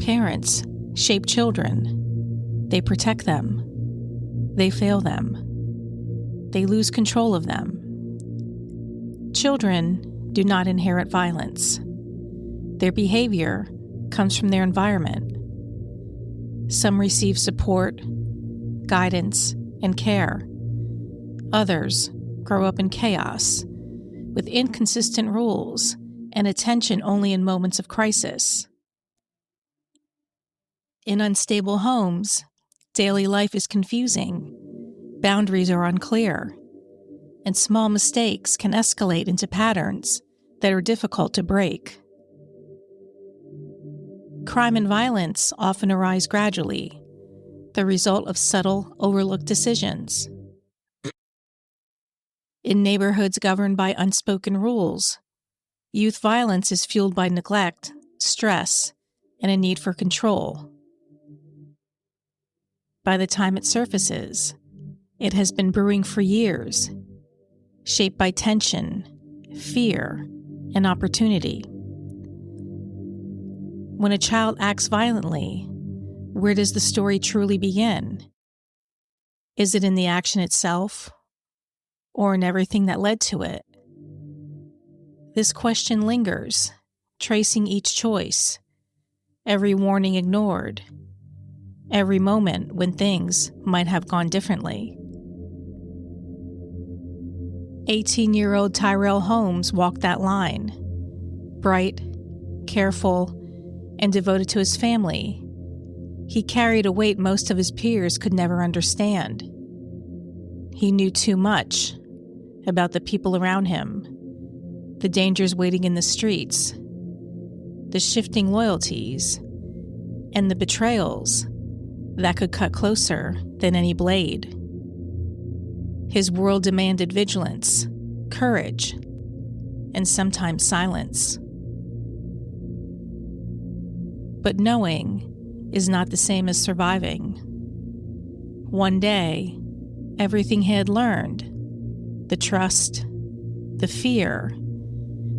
Parents shape children. They protect them. They fail them. They lose control of them. Children do not inherit violence. Their behavior comes from their environment. Some receive support, guidance, and care. Others grow up in chaos, with inconsistent rules and attention only in moments of crisis. In unstable homes, daily life is confusing, boundaries are unclear, and small mistakes can escalate into patterns that are difficult to break. Crime and violence often arise gradually, the result of subtle, overlooked decisions. In neighborhoods governed by unspoken rules, youth violence is fueled by neglect, stress, and a need for control. By the time it surfaces, it has been brewing for years, shaped by tension, fear, and opportunity. When a child acts violently, where does the story truly begin? Is it in the action itself, or in everything that led to it? This question lingers, tracing each choice, every warning ignored, every moment when things might have gone differently. 18-year-old Tyrell Holmes walked that line. Bright, careful, and devoted to his family, he carried a weight most of his peers could never understand. He knew too much about the people around him, the dangers waiting in the streets, the shifting loyalties, and the betrayals that could cut closer than any blade. His world demanded vigilance, courage, and sometimes silence. But knowing is not the same as surviving. One day, everything he had learned, the trust, the fear,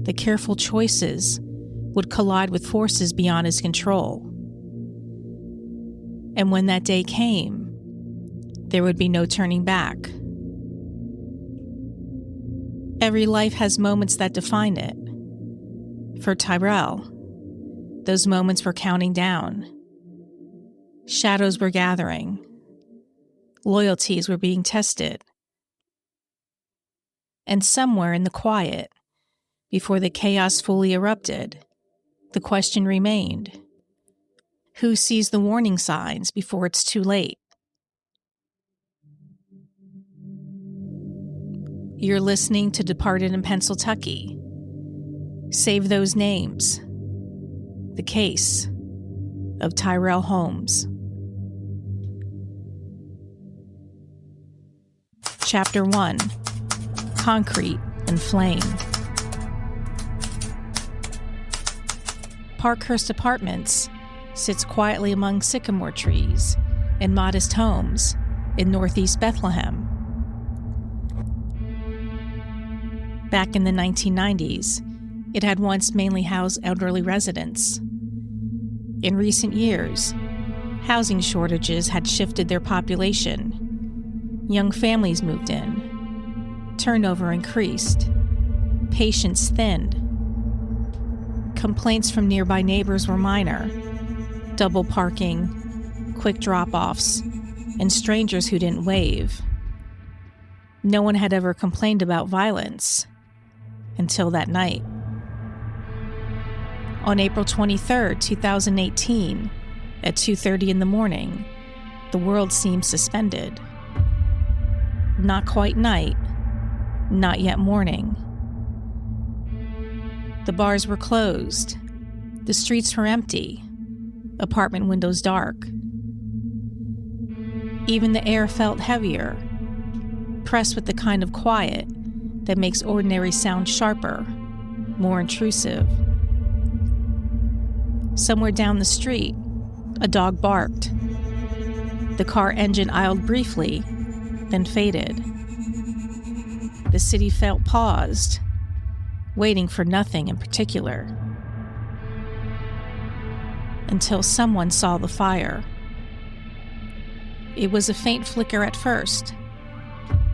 the careful choices, would collide with forces beyond his control. And when that day came, there would be no turning back. Every life has moments that define it. For Tyrell, those moments were counting down. Shadows were gathering. Loyalties were being tested. And somewhere in the quiet, before the chaos fully erupted, the question remained: who sees the warning signs before it's too late? You're listening to Departed in Pennsyltucky. Save those names. The case of Tyrell Holmes. Chapter 1. Concrete and Flame. Parkhurst Apartments sits quietly among sycamore trees and modest homes in northeast Bethlehem. Back in the 1990s, it had once mainly housed elderly residents. In recent years, housing shortages had shifted their population. Young families moved in. Turnover increased. Patience thinned. Complaints from nearby neighbors were minor: double parking, quick drop-offs, and strangers who didn't wave. No one had ever complained about violence until that night. On April 23, 2018, at 2:30 in the morning, the world seemed suspended. Not quite night, not yet morning. The bars were closed. The streets were empty. Apartment windows dark. Even the air felt heavier, pressed with the kind of quiet that makes ordinary sound sharper, more intrusive. Somewhere down the street, a dog barked. The car engine idled briefly, then faded. The city felt paused, waiting for nothing in particular. until someone saw the fire. It was a faint flicker at first,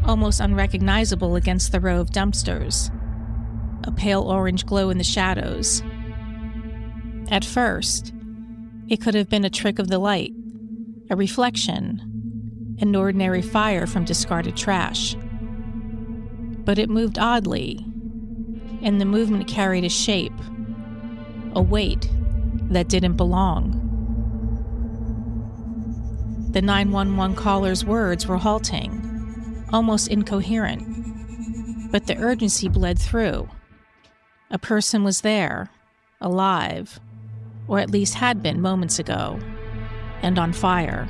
almost unrecognizable against the row of dumpsters, a pale orange glow in the shadows. At first, it could have been a trick of the light, a reflection, an ordinary fire from discarded trash. But it moved oddly, and the movement carried a shape, a weight that didn't belong. The 911 caller's words were halting, almost incoherent, but the urgency bled through. A person was there, alive, or at least had been moments ago, and on fire.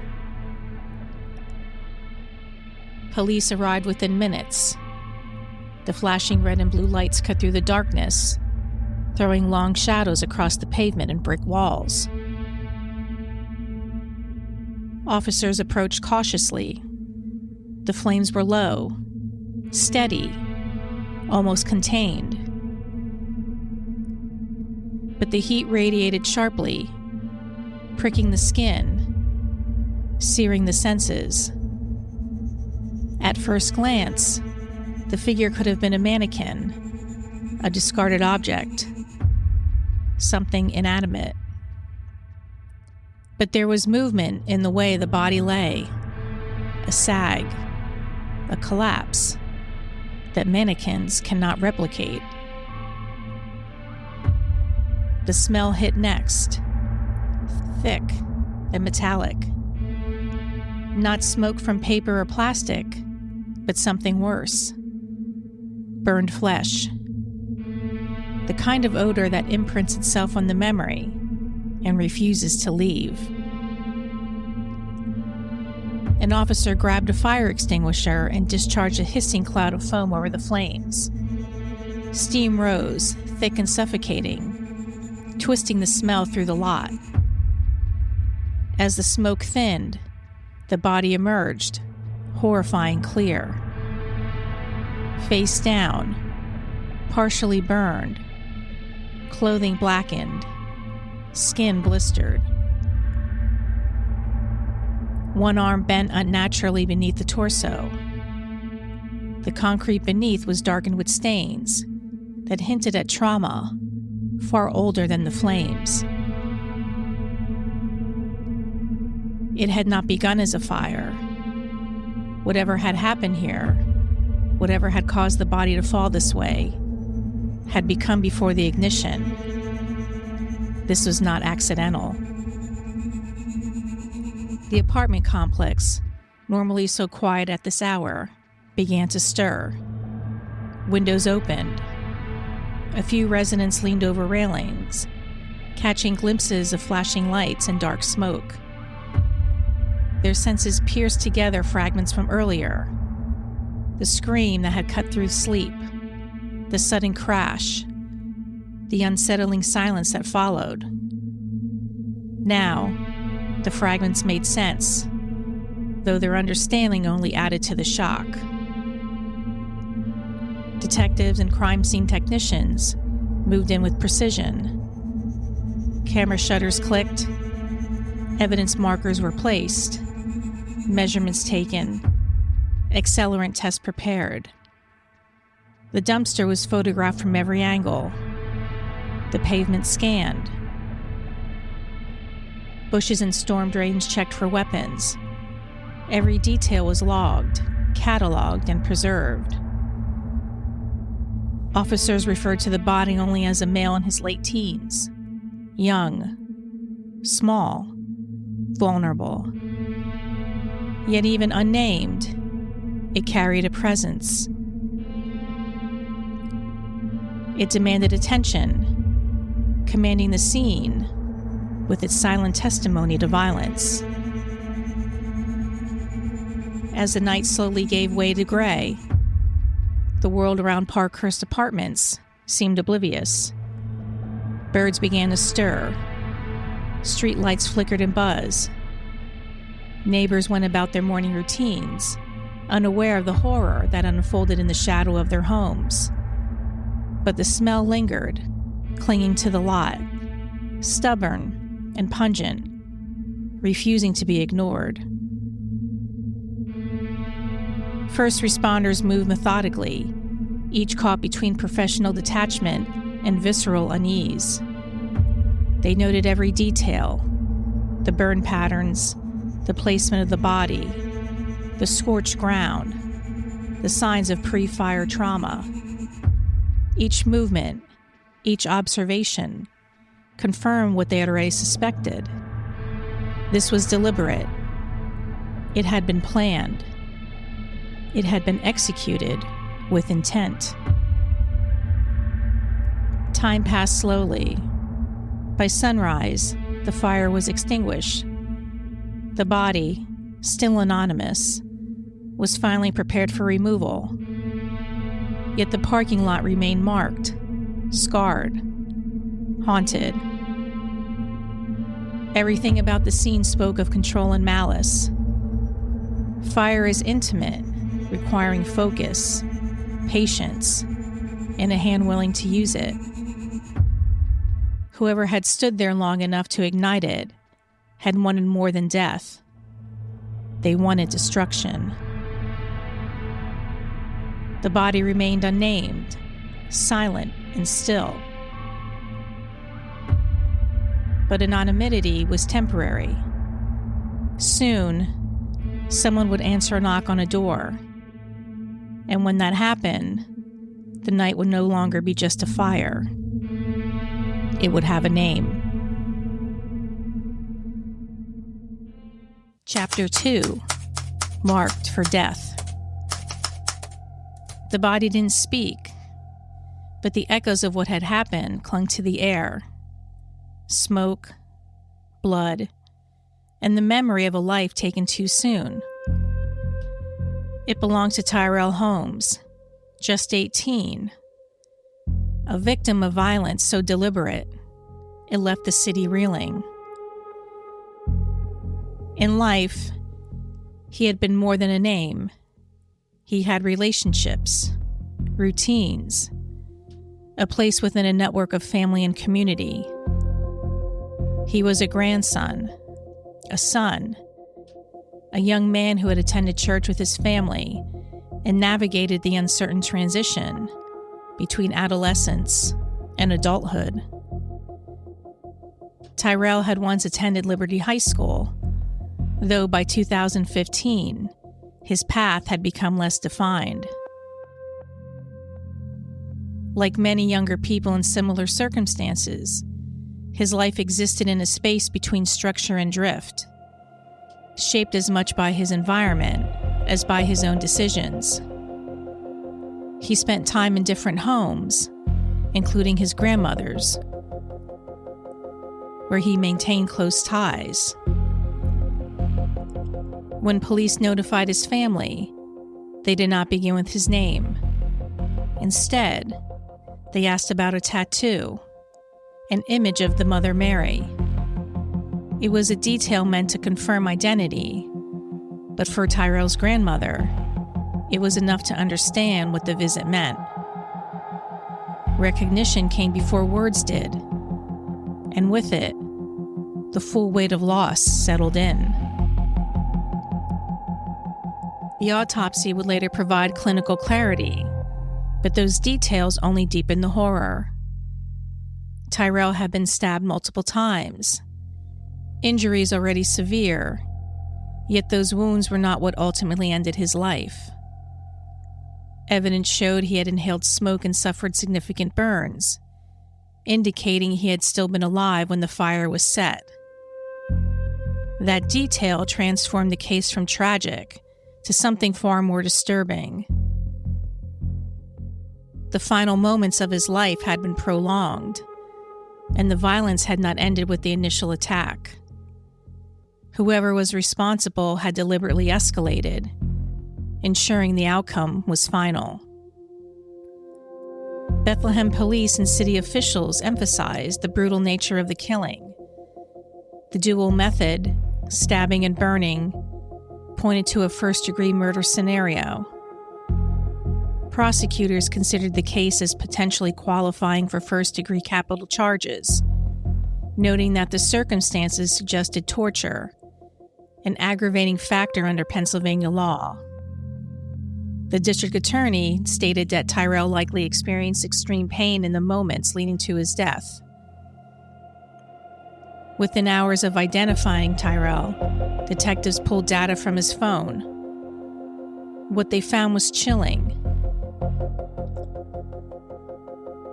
Police arrived within minutes. The flashing red and blue lights cut through the darkness, throwing long shadows across the pavement and brick walls. Officers approached cautiously. The flames were low, steady, almost contained. But the heat radiated sharply, pricking the skin, searing the senses. At first glance, the figure could have been a mannequin, a discarded object, something inanimate. But there was movement in the way the body lay, a sag, a collapse that mannequins cannot replicate. The smell hit next, thick and metallic. Not smoke from paper or plastic, but something worse. Burned flesh. The kind of odor that imprints itself on the memory and refuses to leave. An officer grabbed a fire extinguisher and discharged a hissing cloud of foam over the flames. Steam rose, thick and suffocating, twisting the smell through the lot. As the smoke thinned, the body emerged, horrifying clear. Face down, partially burned, clothing blackened, skin blistered. One arm bent unnaturally beneath the torso. The concrete beneath was darkened with stains that hinted at trauma far older than the flames. It had not begun as a fire. Whatever had happened here, whatever had caused the body to fall this way, had become before the ignition. This was not accidental. The apartment complex, normally so quiet at this hour, began to stir. Windows opened. A few residents leaned over railings, catching glimpses of flashing lights and dark smoke. Their senses pierced together fragments from earlier. The scream that had cut through sleep, the sudden crash, the unsettling silence that followed. Now, the fragments made sense, though their understanding only added to the shock. Detectives and crime scene technicians moved in with precision. Camera shutters clicked, evidence markers were placed, measurements taken, accelerant tests prepared. The dumpster was photographed from every angle, the pavement scanned. Bushes and storm drains checked for weapons. Every detail was logged, cataloged, and preserved. Officers referred to the body only as a male in his late teens. Young, small, vulnerable. Yet even unnamed, it carried a presence. It demanded attention, commanding the scene with its silent testimony to violence. As the night slowly gave way to gray, the world around Parkhurst Apartments seemed oblivious. Birds began to stir. Street lights flickered and buzzed. Neighbors went about their morning routines, unaware of the horror that unfolded in the shadow of their homes. But the smell lingered, clinging to the lot, stubborn, and pungent, refusing to be ignored. First responders moved methodically, each caught between professional detachment and visceral unease. They noted every detail: the burn patterns, the placement of the body, the scorched ground, the signs of pre-fire trauma. Each movement, each observation, confirmed what they had already suspected. This was deliberate. It had been planned. It had been executed with intent. Time passed slowly. By sunrise, the fire was extinguished. The body, still anonymous, was finally prepared for removal. Yet the parking lot remained marked, scarred, haunted. Everything about the scene spoke of control and malice. Fire is intimate, requiring focus, patience, and a hand willing to use it. Whoever had stood there long enough to ignite it had wanted more than death. They wanted destruction. The body remained unnamed, silent and still. But anonymity was temporary. Soon, someone would answer a knock on a door. And when that happened, the night would no longer be just a fire. It would have a name. Chapter 2. Marked for Death. The body didn't speak, but the echoes of what had happened clung to the air. Smoke, blood, and the memory of a life taken too soon. It belonged to Tyrell Holmes, just 18, a victim of violence so deliberate, it left the city reeling. In life, he had been more than a name. He had relationships, routines, a place within a network of family and community. He was a grandson, a son, a young man who had attended church with his family and navigated the uncertain transition between adolescence and adulthood. Tyrell had once attended Liberty High School, though by 2015, his path had become less defined. Like many younger people in similar circumstances, his life existed in a space between structure and drift, shaped as much by his environment as by his own decisions. He spent time in different homes, including his grandmother's, where he maintained close ties. When police notified his family, they did not begin with his name. Instead, they asked about a tattoo, an image of the Mother Mary. It was a detail meant to confirm identity, but for Tyrell's grandmother, it was enough to understand what the visit meant. Recognition came before words did, and with it, the full weight of loss settled in. The autopsy would later provide clinical clarity, but those details only deepened the horror. Tyrell had been stabbed multiple times, injuries already severe, yet those wounds were not what ultimately ended his life. Evidence showed he had inhaled smoke and suffered significant burns, indicating he had still been alive when the fire was set. That detail transformed the case from tragic to something far more disturbing. The final moments of his life had been prolonged, and the violence had not ended with the initial attack. Whoever was responsible had deliberately escalated, ensuring the outcome was final. Bethlehem police and city officials emphasized the brutal nature of the killing. The dual method, stabbing and burning, pointed to a first-degree murder scenario. Prosecutors considered the case as potentially qualifying for first-degree capital charges, noting that the circumstances suggested torture, an aggravating factor under Pennsylvania law. The district attorney stated that Tyrell likely experienced extreme pain in the moments leading to his death. Within hours of identifying Tyrell, detectives pulled data from his phone. What they found was chilling.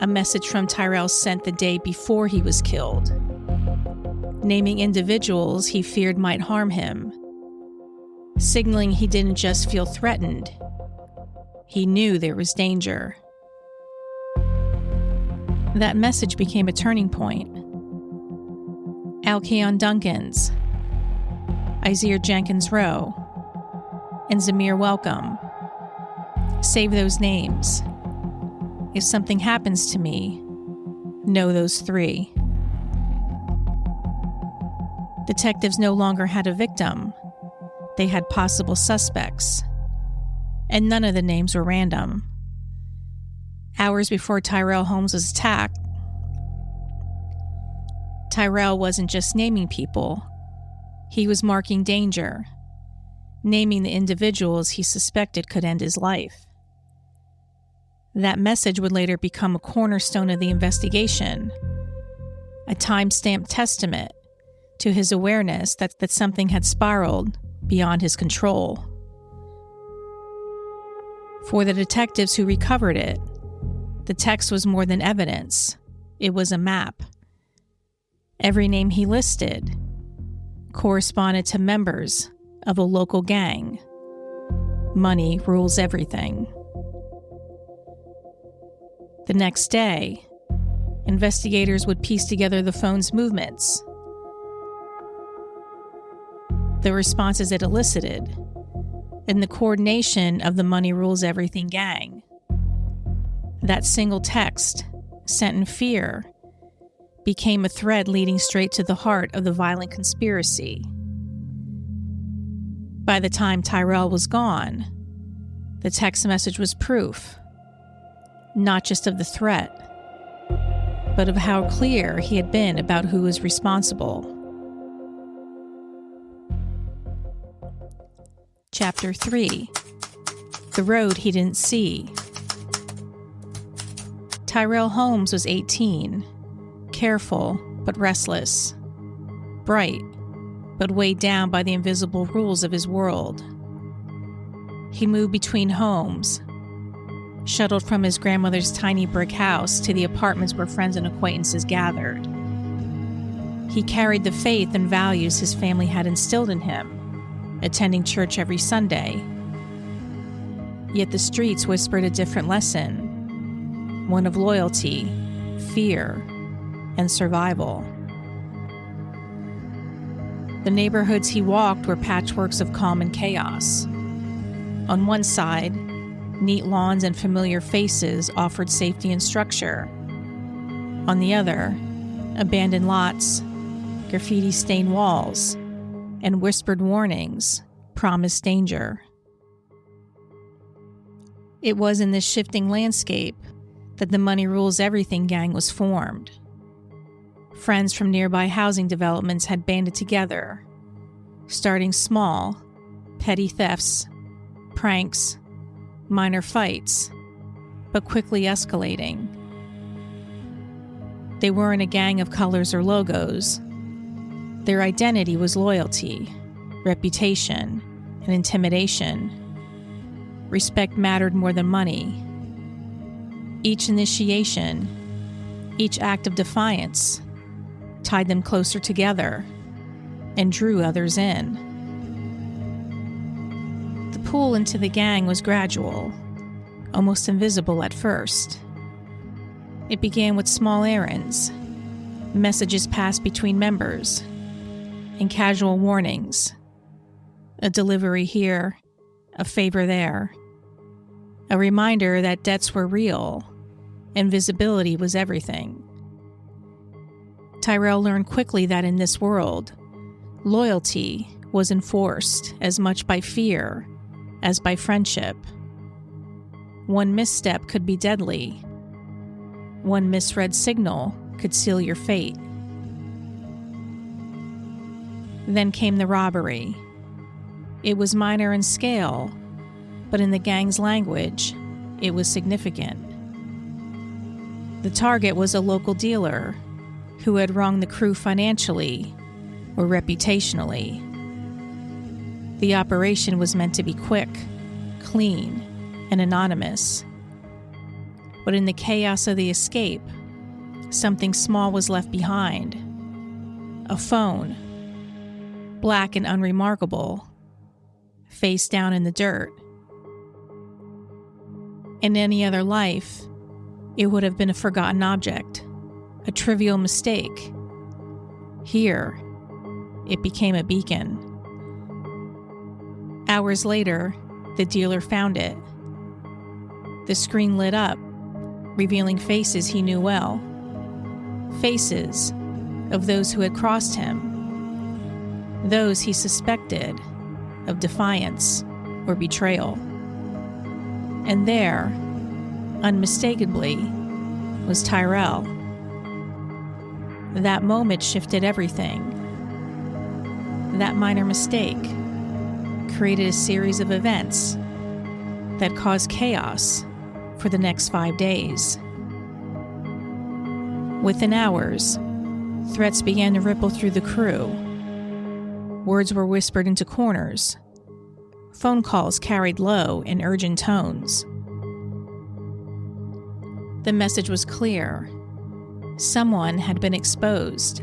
A message from Tyrell sent the day before he was killed, naming individuals he feared might harm him, signaling he didn't just feel threatened, he knew there was danger. That message became a turning point. Alkeon Duncans, Isaiah Jenkins Rowe, and Zamir Welcome. Save those names. If something happens to me, know those three. Detectives no longer had a victim. They had possible suspects. And none of the names were random. Hours before Tyrell Holmes was attacked, Tyrell wasn't just naming people. He was marking danger, naming the individuals he suspected could end his life. That message would later become a cornerstone of the investigation, a time-stamped testament to his awareness that something had spiraled beyond his control. For the detectives who recovered it, the text was more than evidence. It was a map. Every name he listed corresponded to members of a local gang. Money rules everything. The next day, investigators would piece together the phone's movements, the responses it elicited, and the coordination of the Money Rules Everything gang. That single text, sent in fear, became a thread leading straight to the heart of the violent conspiracy. By the time Tyrell was gone, the text message was proof, not just of the threat, but of how clear he had been about who was responsible. Chapter 3: The Road He Didn't See. Tyrell Holmes was 18, careful but restless, bright but weighed down by the invisible rules of his world. He moved between homes, shuttled from his grandmother's tiny brick house to the apartments where friends and acquaintances gathered. He carried the faith and values his family had instilled in him, attending church every Sunday. Yet the streets whispered a different lesson, one of loyalty, fear, and survival. The neighborhoods he walked were patchworks of calm and chaos. On one side, neat lawns and familiar faces offered safety and structure. On the other, abandoned lots, graffiti-stained walls, and whispered warnings promised danger. It was in this shifting landscape that the Money Rules Everything gang was formed. Friends from nearby housing developments had banded together, starting small, petty thefts, pranks, minor fights, but quickly escalating. They weren't a gang of colors or logos. Their identity was loyalty, reputation, and intimidation. Respect mattered more than money. Each initiation, each act of defiance, tied them closer together and drew others in. The pull into the gang was gradual, almost invisible at first. It began with small errands, messages passed between members, and casual warnings. A delivery here, a favor there. A reminder that debts were real and visibility was everything. Tyrell learned quickly that in this world, loyalty was enforced as much by fear as by friendship. One misstep could be deadly. One misread signal could seal your fate. Then came the robbery. It was minor in scale, but in the gang's language, it was significant. The target was a local dealer who had wronged the crew financially or reputationally. The operation was meant to be quick, clean, and anonymous. But in the chaos of the escape, something small was left behind. A phone, black and unremarkable, face down in the dirt. In any other life, it would have been a forgotten object, a trivial mistake. Here, it became a beacon. Hours later, the dealer found it. The screen lit up, revealing faces he knew well. Faces of those who had crossed him. Those he suspected of defiance or betrayal. And there, unmistakably, was Tyrell. That moment shifted everything. That minor mistake created a series of events that caused chaos for the next 5 days. Within hours, threats began to ripple through the crew. Words were whispered into corners. Phone calls carried low and urgent tones. The message was clear. Someone had been exposed.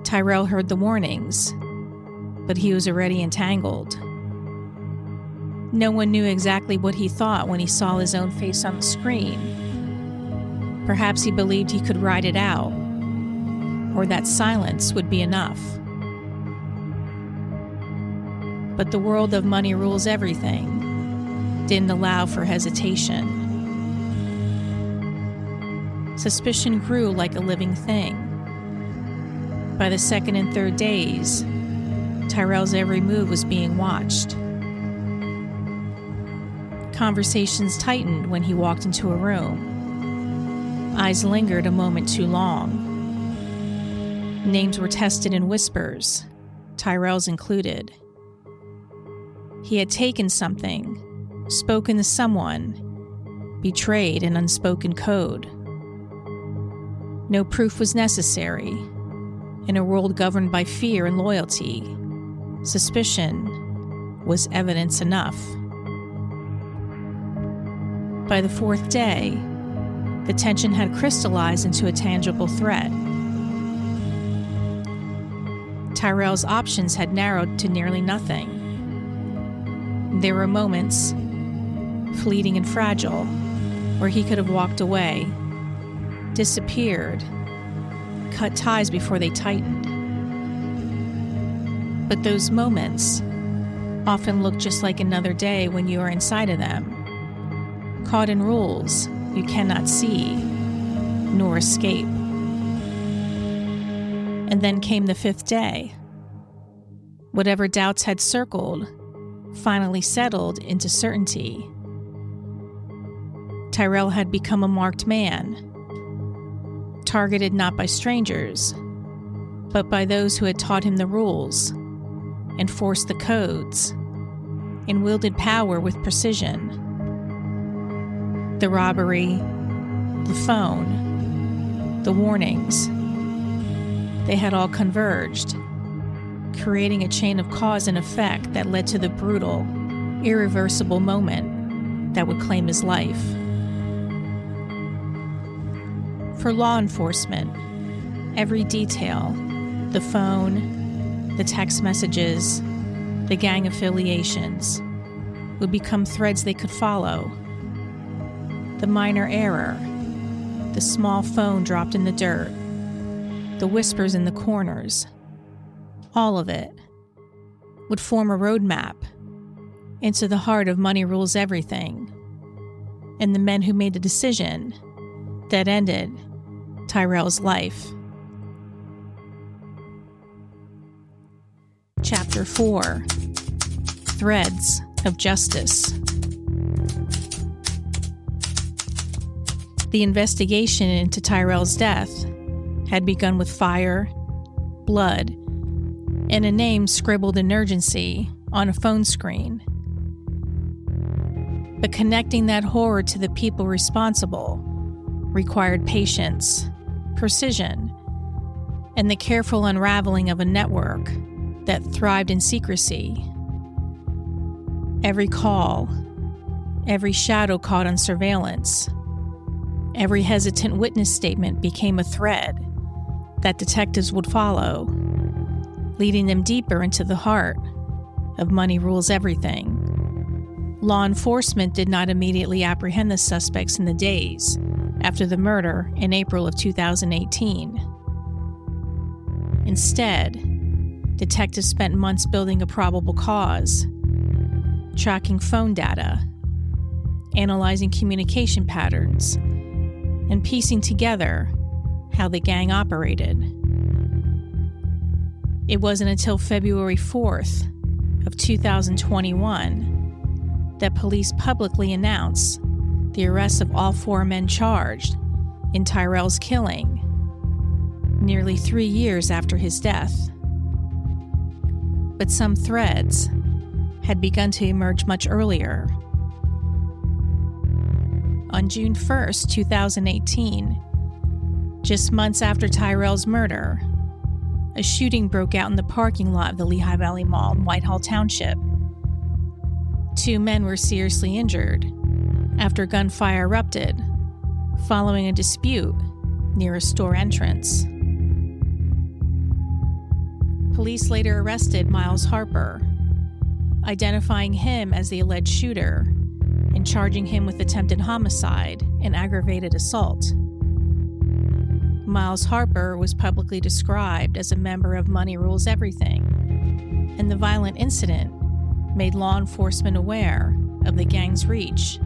Tyrell heard the warnings, but he was already entangled. No one knew exactly what he thought when he saw his own face on the screen. Perhaps he believed he could ride it out, or that silence would be enough. But the world of money rules everything didn't allow for hesitation. Suspicion grew like a living thing. By the second and third days, Tyrell's every move was being watched. Conversations tightened when he walked into a room. Eyes lingered a moment too long. Names were tested in whispers, Tyrell's included. He had taken something, spoken to someone, betrayed an unspoken code. No proof was necessary. In a world governed by fear and loyalty, suspicion was evidence enough. By the fourth day, the tension had crystallized into a tangible threat. Tyrell's options had narrowed to nearly nothing. There were moments, fleeting and fragile, where he could have walked away, disappeared, cut ties before they tightened. But those moments often look just like another day when you are inside of them, caught in rules you cannot see nor escape. And then came the fifth day. Whatever doubts had circled finally settled into certainty. Tyrell had become a marked man, targeted not by strangers, but by those who had taught him the rules, enforced the codes, and wielded power with precision. The robbery, the phone, the warnings, they had all converged, creating a chain of cause and effect that led to the brutal, irreversible moment that would claim his life. For law enforcement, every detail, the phone, the text messages, the gang affiliations, would become threads they could follow. The minor error, the small phone dropped in the dirt, the whispers in the corners, all of it would form a roadmap into the heart of money rules everything, and the men who made the decision that ended Tyrell's life. Chapter 4: Threads of Justice. The investigation into Tyrell's death had begun with fire, blood, and a name scribbled in urgency on a phone screen. But connecting that horror to the people responsible required patience, precision, and the careful unraveling of a network that thrived in secrecy. Every call, every shadow caught on surveillance, every hesitant witness statement became a thread that detectives would follow, leading them deeper into the heart of money rules everything. Law enforcement did not immediately apprehend the suspects in the days after the murder in April of 2018. Instead, detectives spent months building a probable cause, tracking phone data, analyzing communication patterns, and piecing together how the gang operated. It wasn't until February 4th of 2021 that police publicly announced the arrest of all 4 men charged in Tyrell's killing, nearly 3 years after his death. But some threads had begun to emerge much earlier. On June 1st, 2018, just months after Tyrell's murder, a shooting broke out in the parking lot of the Lehigh Valley Mall in Whitehall Township. 2 men were seriously injured after gunfire erupted following a dispute near a store entrance. Police later arrested Miles Harper, identifying him as the alleged shooter and charging him with attempted homicide and aggravated assault. Miles Harper was publicly described as a member of Money Rules Everything, and the violent incident made law enforcement aware of the gang's reach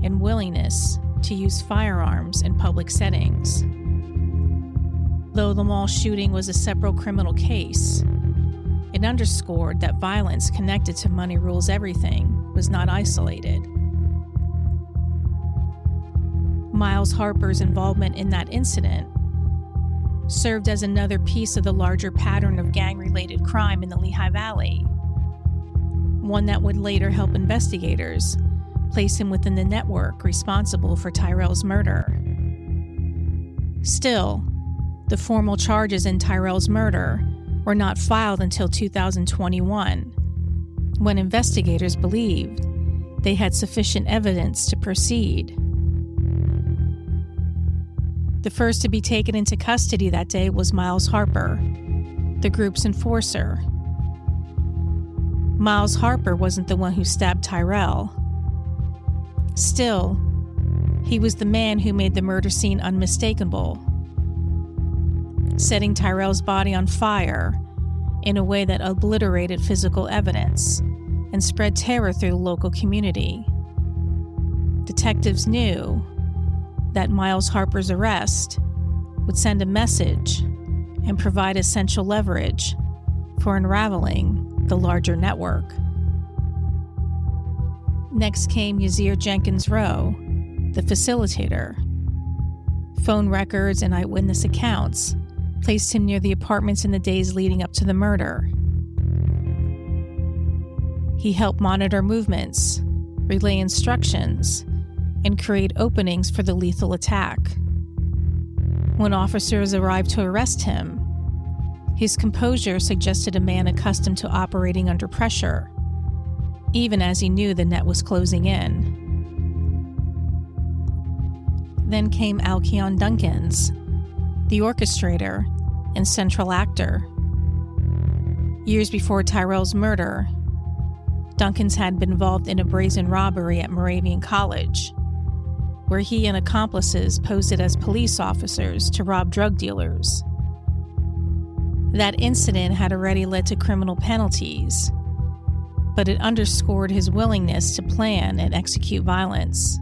and willingness to use firearms in public settings. Though the mall shooting was a separate criminal case, it underscored that violence connected to Money Rules Everything was not isolated. Miles Harper's involvement in that incident served as another piece of the larger pattern of gang-related crime in the Lehigh Valley, one that would later help investigators place him within the network responsible for Tyrell's murder. Still, the formal charges in Tyrell's murder were not filed until 2021, when investigators believed they had sufficient evidence to proceed. The first to be taken into custody that day was Miles Harper, the group's enforcer. Miles Harper wasn't the one who stabbed Tyrell. Still, he was the man who made the murder scene unmistakable, setting Tyrell's body on fire in a way that obliterated physical evidence and spread terror through the local community. Detectives knew that Miles Harper's arrest would send a message and provide essential leverage for unraveling the larger network. Next came Yazir Jenkins Rowe, the facilitator. Phone records and eyewitness accounts placed him near the apartments in the days leading up to the murder. He helped monitor movements, relay instructions, and create openings for the lethal attack. When officers arrived to arrest him, his composure suggested a man accustomed to operating under pressure, even as he knew the net was closing in. Then came Alkeon Duncans, the orchestrator and central actor. Years before Tyrell's murder, Duncans had been involved in a brazen robbery at Moravian College, where he and accomplices posed as police officers to rob drug dealers. That incident had already led to criminal penalties, but it underscored his willingness to plan and execute violence.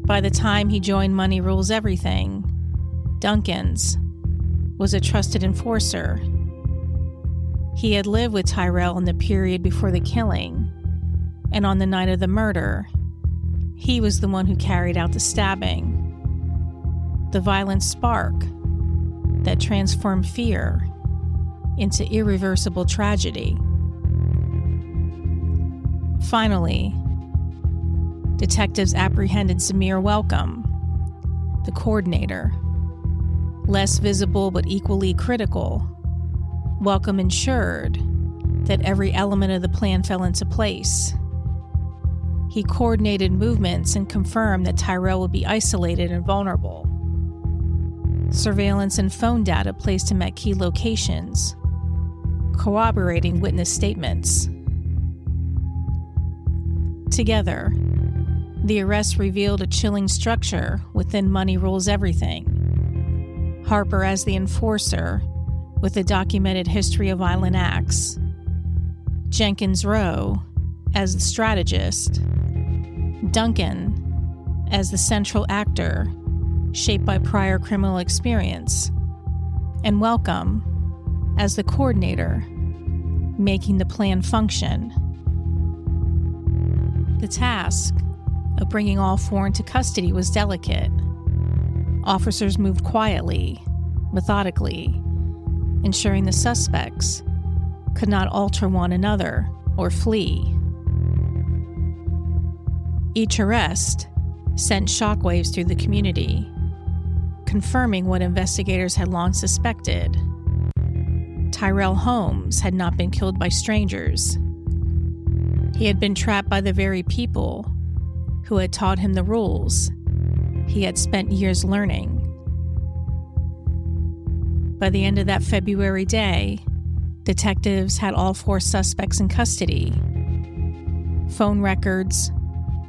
By the time he joined Money Rules Everything, Duncans was a trusted enforcer. He had lived with Tyrell in the period before the killing, and on the night of the murder, he was the one who carried out the stabbing. The violent spark that transformed fear into irreversible tragedy. Finally, detectives apprehended Zamir Welcome, the coordinator. Less visible but equally critical, Welcome ensured that every element of the plan fell into place. He coordinated movements and confirmed that Tyrell would be isolated and vulnerable. Surveillance and phone data placed him at key locations, corroborating witness statements. Together, the arrest revealed a chilling structure within Money Rules Everything. Harper as the enforcer, with a documented history of violent acts. Jenkins Rowe as the strategist. Duncan as the central actor, shaped by prior criminal experience. And Welcome as the coordinator, making the plan function. The task of bringing all four into custody was delicate. Officers moved quietly, methodically, ensuring the suspects could not alter one another or flee. Each arrest sent shockwaves through the community, confirming what investigators had long suspected. Tyrell Holmes had not been killed by strangers. He had been trapped by the very people who had taught him the rules he had spent years learning. By the end of that February day, detectives had all four suspects in custody. Phone records,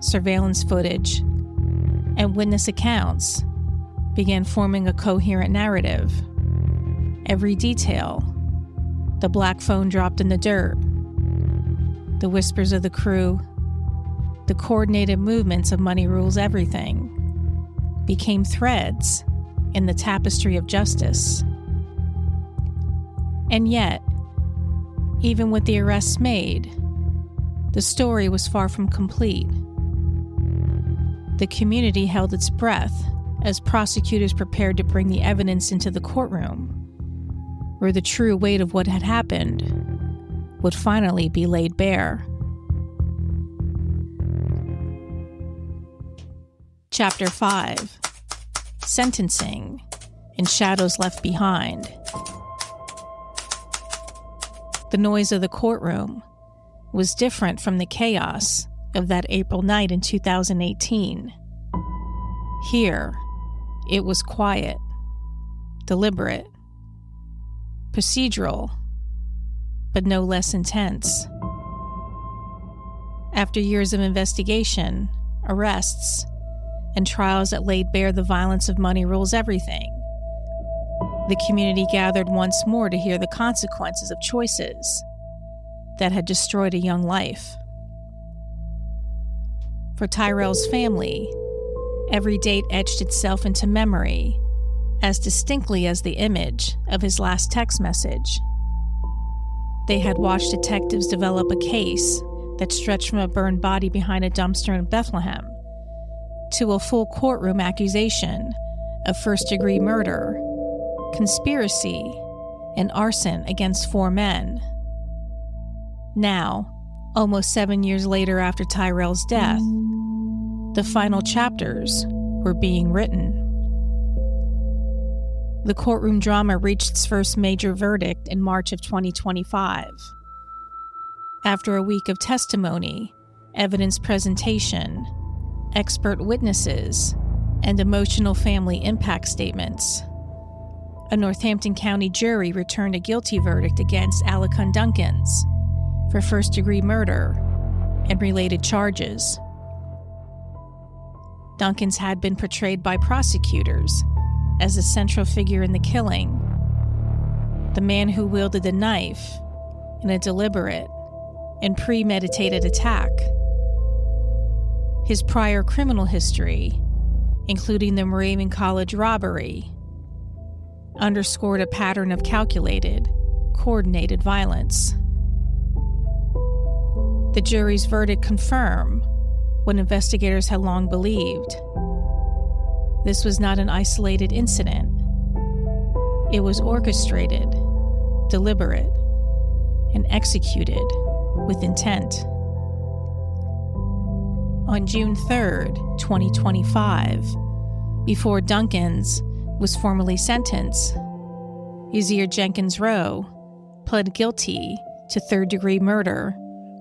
surveillance footage, and witness accounts began forming a coherent narrative. Every detail, the black phone dropped in the dirt, the whispers of the crew, the coordinated movements of Money Rules Everything, became threads in the tapestry of justice. And yet, even with the arrests made, the story was far from complete. The community held its breath as prosecutors prepared to bring the evidence into the courtroom, where the true weight of what had happened would finally be laid bare. Chapter 5: Sentencing and Shadows Left Behind. The noise of the courtroom was different from the chaos of that April night in 2018. Here, it was quiet, deliberate, procedural, but no less intense. After years of investigation, arrests, and trials that laid bare the violence of Money Rules Everything, the community gathered once more to hear the consequences of choices that had destroyed a young life. For Tyrell's family, every date etched itself into memory as distinctly as the image of his last text message. They had watched detectives develop a case that stretched from a burned body behind a dumpster in Bethlehem to a full courtroom accusation of first-degree murder, conspiracy, and arson against 4 men. Now, almost 7 years later after Tyrell's death, the final chapters were being written. The courtroom drama reached its first major verdict in March of 2025. After a week of testimony, evidence presentation, expert witnesses, and emotional family impact statements, a Northampton County jury returned a guilty verdict against Alicon Duncans for first-degree murder and related charges. Duncans had been portrayed by prosecutors as the central figure in the killing, the man who wielded the knife in a deliberate and premeditated attack. His prior criminal history, including the Moravian College robbery, underscored a pattern of calculated, coordinated violence. The jury's verdict confirmed what investigators had long believed. This was not an isolated incident. It was orchestrated, deliberate and executed with intent. On June 3rd, 2025, before Duncans was formally sentenced, Yasir Jenkins Rowe pled guilty to third-degree murder,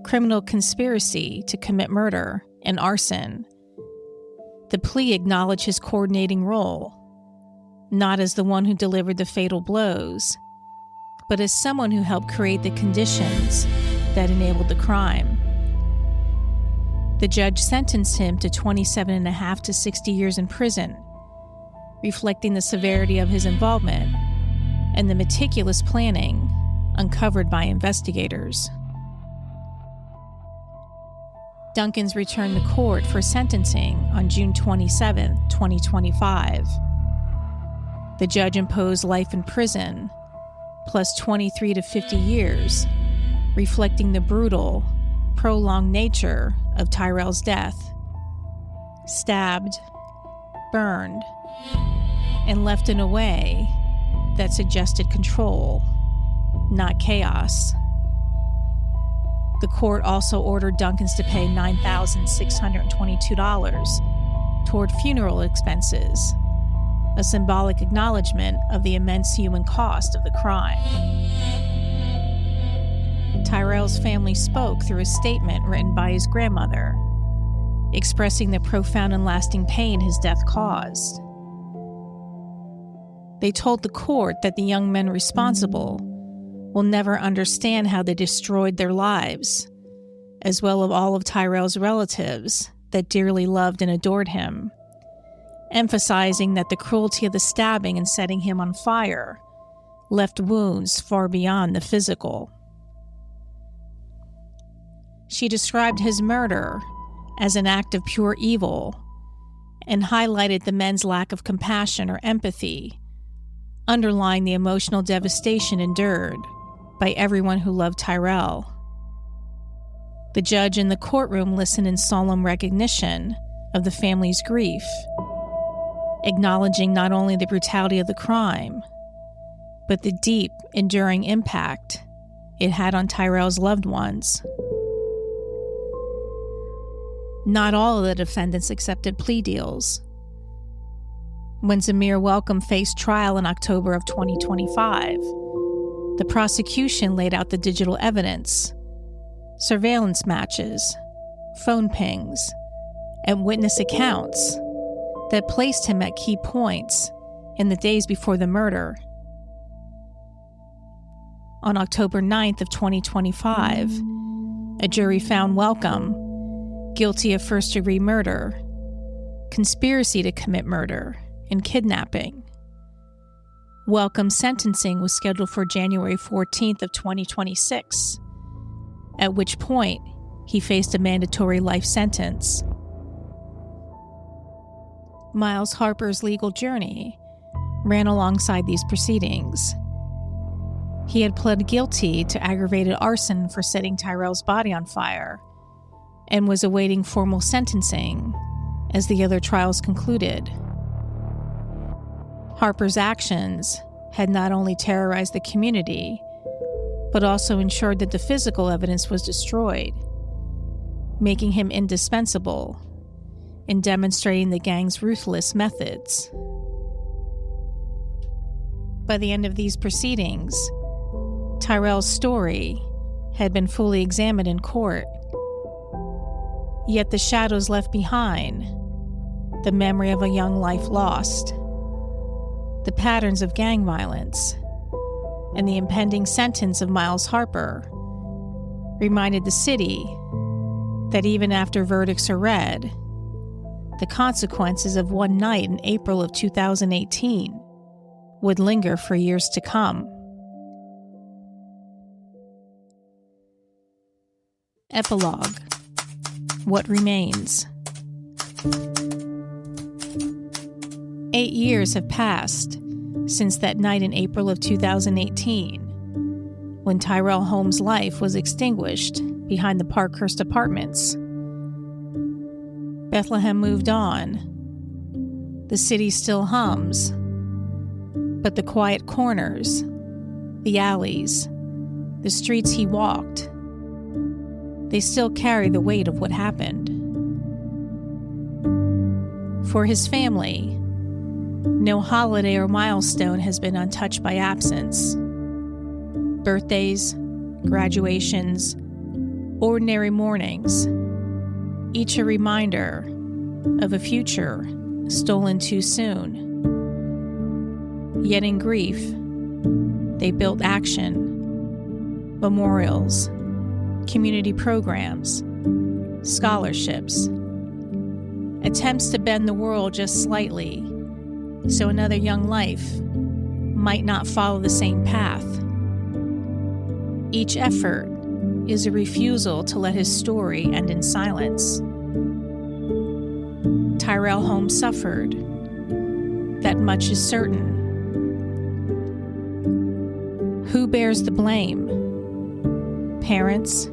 criminal conspiracy to commit murder, and arson. The plea acknowledged his coordinating role, not as the one who delivered the fatal blows, but as someone who helped create the conditions that enabled the crime. The judge sentenced him to 27.5 to 60 years in prison, reflecting the severity of his involvement and the meticulous planning uncovered by investigators. Duncans returned to court for sentencing on June 27, 2025. The judge imposed life in prison, plus 23 to 50 years, reflecting the brutal, prolonged nature of Tyrell's death. Stabbed, burned, and left in a way that suggested control, not chaos. The court also ordered Duncans to pay $9,622 toward funeral expenses, a symbolic acknowledgement of the immense human cost of the crime. Tyrell's family spoke through a statement written by his grandmother, expressing the profound and lasting pain his death caused. They told the court that the young men responsible will never understand how they destroyed their lives, as well as all of Tyrell's relatives that dearly loved and adored him, emphasizing that the cruelty of the stabbing and setting him on fire left wounds far beyond the physical. She described his murder as an act of pure evil and highlighted the men's lack of compassion or empathy, underlying the emotional devastation endured by everyone who loved Tyrell. The judge in the courtroom listened in solemn recognition of the family's grief, acknowledging not only the brutality of the crime, but the deep, enduring impact it had on Tyrell's loved ones. Not all of the defendants accepted plea deals. When Zamir Welcome faced trial in October of 2025, the prosecution laid out the digital evidence, surveillance matches, phone pings, and witness accounts that placed him at key points in the days before the murder. On October 9th of 2025, a jury found Welcome guilty of first-degree murder, conspiracy to commit murder, and kidnapping. Welcome's sentencing was scheduled for January 14th of 2026, at which point he faced a mandatory life sentence. Miles Harper's legal journey ran alongside these proceedings. He had pled guilty to aggravated arson for setting Tyrell's body on fire and was awaiting formal sentencing as the other trials concluded. Harper's actions had not only terrorized the community, but also ensured that the physical evidence was destroyed, making him indispensable in demonstrating the gang's ruthless methods. By the end of these proceedings, Tyrell's story had been fully examined in court. Yet the shadows left behind, the memory of a young life lost, the patterns of gang violence, and the impending sentence of Miles Harper reminded the city that even after verdicts are read, the consequences of one night in April of 2018 would linger for years to come. Epilogue. What remains? 8 years have passed since that night in April of 2018, when Tyrell Holmes' life was extinguished behind the Parkhurst Apartments. Bethlehem moved on. The city still hums, but the quiet corners, the alleys, the streets he walked. They still carry the weight of what happened. For his family, no holiday or milestone has been untouched by absence. Birthdays, graduations, ordinary mornings, each a reminder of a future stolen too soon. Yet in grief, they built action, memorials, community programs, scholarships, attempts to bend the world just slightly so another young life might not follow the same path. Each effort is a refusal to let his story end in silence. Tyrell Holmes suffered. That much is certain. Who bears the blame? Parents,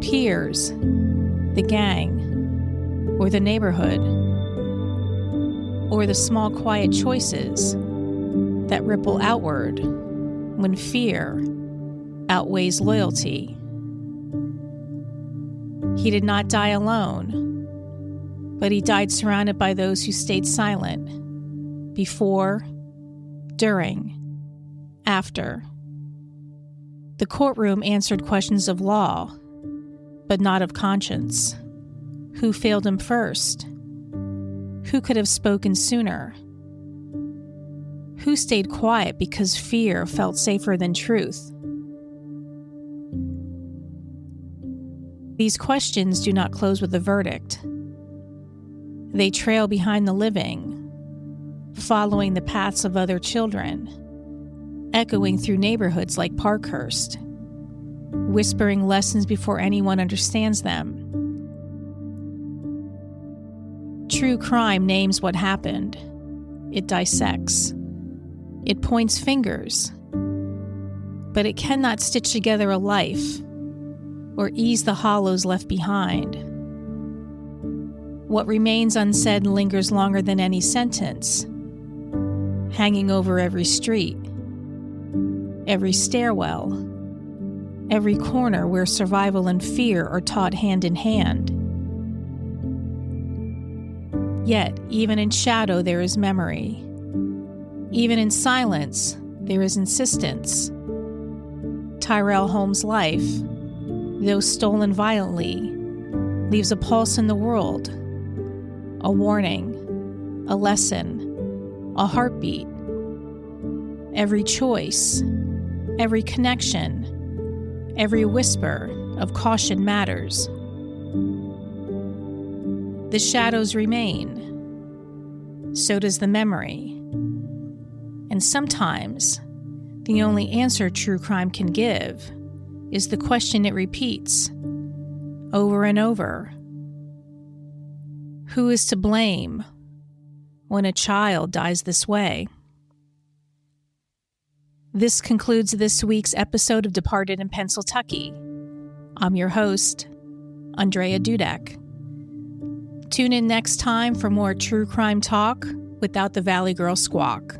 peers, the gang, or the neighborhood, or the small quiet choices that ripple outward when fear outweighs loyalty. He did not die alone, but he died surrounded by those who stayed silent before, during, after. The courtroom answered questions of law, but not of conscience. Who failed him first? Who could have spoken sooner? Who stayed quiet because fear felt safer than truth? These questions do not close with a verdict. They trail behind the living, following the paths of other children, echoing through neighborhoods like Parkhurst, whispering lessons before anyone understands them. True crime names what happened. It dissects. It points fingers. But it cannot stitch together a life or ease the hollows left behind. What remains unsaid lingers longer than any sentence, hanging over every street, every stairwell, every corner where survival and fear are taught hand in hand. Yet, even in shadow there is memory. Even in silence, there is insistence. Tyrell Holmes' life, though stolen violently, leaves a pulse in the world, a warning, a lesson, a heartbeat. Every choice, every connection, every whisper of caution matters. The shadows remain, so does the memory. And sometimes, the only answer true crime can give is the question it repeats, over and over. Who is to blame when a child dies this way? This concludes this week's episode of Departed in Pennsyltucky. I'm your host, Andrea Dudek. Tune in next time for more true crime talk without the Valley Girl squawk.